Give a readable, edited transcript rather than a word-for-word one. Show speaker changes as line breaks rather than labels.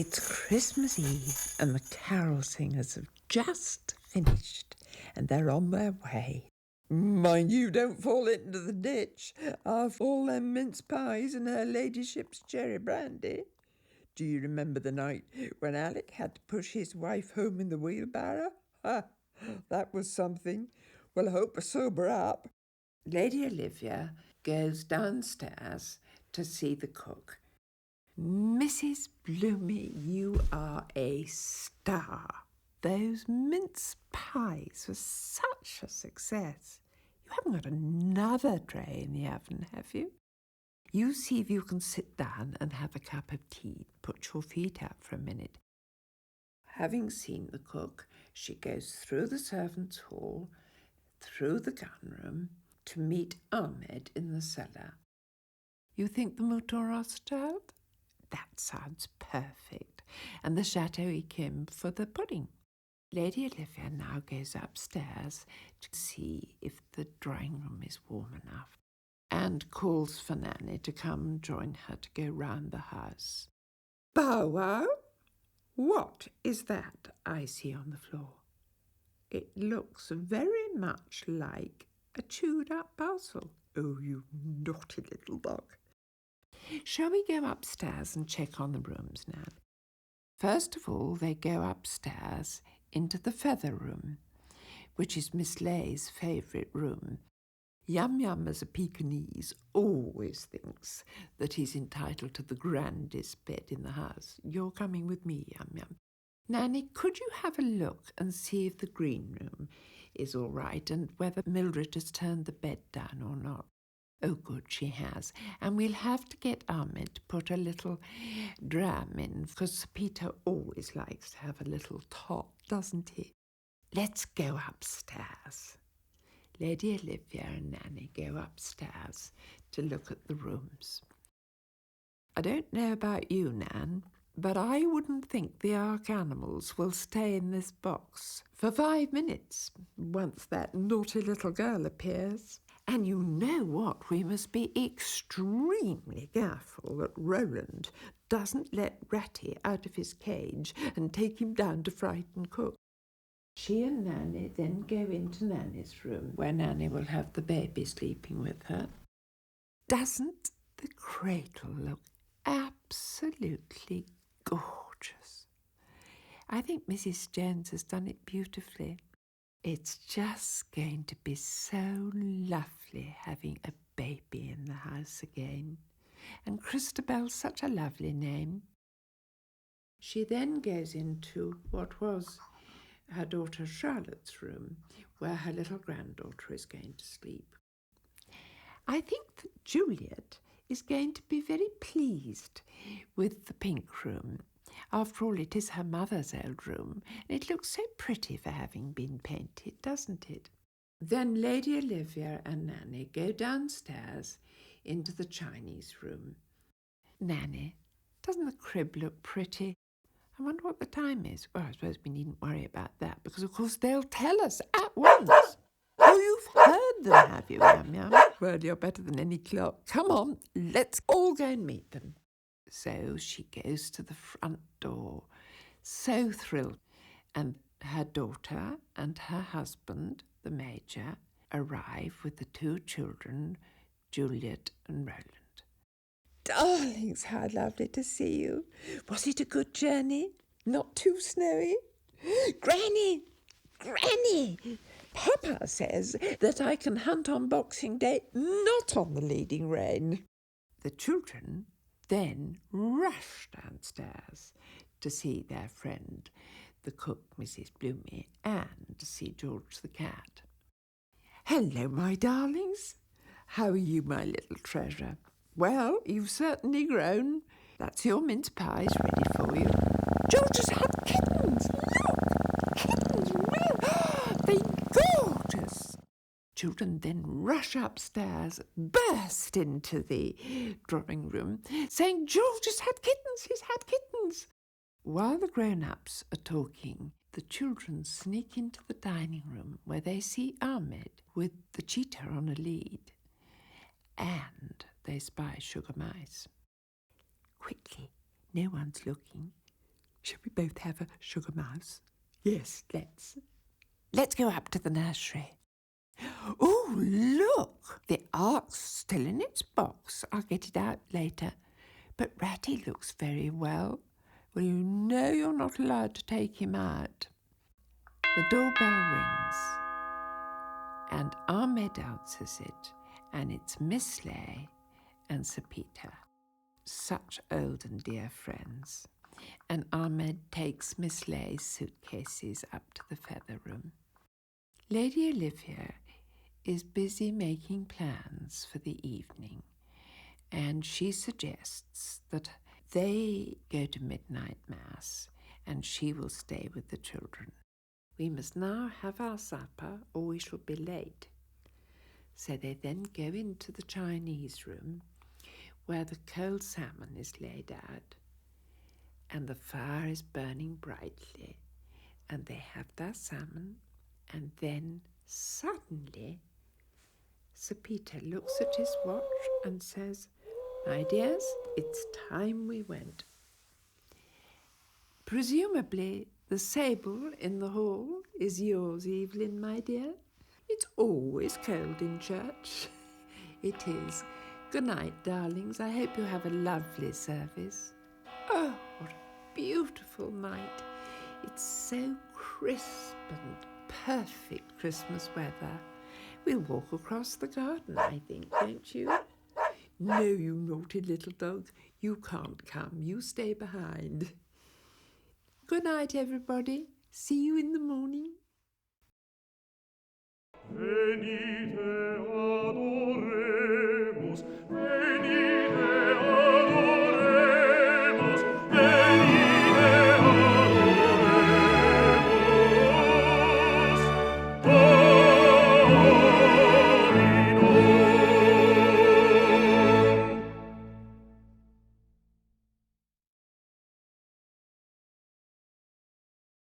It's Christmas Eve and the carol singers have just finished and they're on their way. Mind you don't fall into the ditch after all them mince pies and her ladyship's cherry brandy. Do you remember the night when Alec had to push his wife home in the wheelbarrow? Ha! That was something. Well, I hope I sober up. Lady Olivia goes downstairs to see the cook. Mrs. Bloomy, you are a star. Those mince pies were such a success. You haven't got another tray in the oven, have you? You see if you can sit down and have a cup of tea. Put your feet up for a minute. Having seen the cook, she goes through the servants' hall, through the gun room, to meet Ahmed in the cellar. You think the mouton are stirred? That sounds perfect. And the Chateau Yquem for the pudding. Lady Olivia now goes upstairs to see if the drawing room is warm enough and calls for Nanny to come join her to go round the house. Bow wow! What is that I see on the floor? It looks very much like a chewed-up parcel. Oh, you naughty little dog. Shall we go upstairs and check on the rooms now? First of all, they go upstairs into the feather room, which is Miss Lay's favourite room. Yum Yum, as a Pekingese, always thinks that he's entitled to the grandest bed in the house. You're coming with me, Yum Yum. Nanny, could you have a look and see if the green room is all right and whether Mildred has turned the bed down or not? Oh, good, she has. And we'll have to get Ahmed to put a little dram in, because Peter always likes to have a little tot, doesn't he? Let's go upstairs. Lady Olivia and Nanny go upstairs to look at the rooms. I don't know about you, Nan, but I wouldn't think the Ark animals will stay in this box for 5 minutes once that naughty little girl appears. And you know what? We must be extremely careful that Roland doesn't let Ratty out of his cage and take him down to frighten Cook. She and Nanny then go into Nanny's room, where Nanny will have the baby sleeping with her. Doesn't the cradle look absolutely gorgeous? I think Mrs. Jones has done it beautifully. It's just going to be so lovely having a baby in the house again. And Christabel's such a lovely name. She then goes into what was her daughter Charlotte's room, where her little granddaughter is going to sleep. I think that Juliet is going to be very pleased with the pink room. After all, it is her mother's old room, and it looks so pretty for having been painted, doesn't it? Then Lady Olivia and Nanny go downstairs into the Chinese room. Nanny, doesn't the crib look pretty? I wonder what the time is. Well, I suppose we needn't worry about that, because of course they'll tell us at once. Oh, you've heard them, have you, Yum Yum? Well, you're better than any clock. Come on, let's all go and meet them. So she goes to the front door, so thrilled. And her daughter and her husband, the Major, arrive with the 2 children, Juliet and Roland. Darlings, how lovely to see you. Was it a good journey? Not too snowy? Granny! Granny! Papa says that I can hunt on Boxing Day, not on the leading rein. The children then rush downstairs to see their friend, the cook, Mrs. Bloomy, and to see George the cat. Hello, my darlings. How are you, my little treasure? Well, you've certainly grown. That's your mince pies ready for you. George has had kittens. Look, kittens, real. They're gorgeous. Children then rush upstairs, burst into the drawing room, saying, George has had kittens, he's had kittens. While the grown-ups are talking, the children sneak into the dining room where they see Ahmed with the cheetah on a lead, and they spy Sugar Mice. Quickly, no one's looking. Shall we both have a sugar mouse? Yes, let's. Let's go up to the nursery. Oh, look! The ark's still in its box. I'll get it out later. But Ratty looks very well. Well, you know you're not allowed to take him out. The doorbell rings, and Ahmed answers it, and it's Miss Lay and Sir Peter. Such old and dear friends. And Ahmed takes Miss Lay's suitcases up to the feather room. Lady Olivia is busy making plans for the evening, and she suggests that they go to midnight mass and she will stay with the children. We must now have our supper or we shall be late. So they then go into the Chinese room where the cold salmon is laid out and the fire is burning brightly, and they have their salmon, and then suddenly Sir Peter looks at his watch and says, "My dears, it's time we went." Presumably the sable in the hall is yours, Evelyn, my dear. It's always cold in church. It is. Good night, darlings. I hope you have a lovely service. Oh, what a beautiful night. It's so crisp and perfect Christmas weather. We'll walk across the garden, I think, don't you? No, you naughty little dog. You can't come. You stay behind. Good night, everybody. See you in the morning.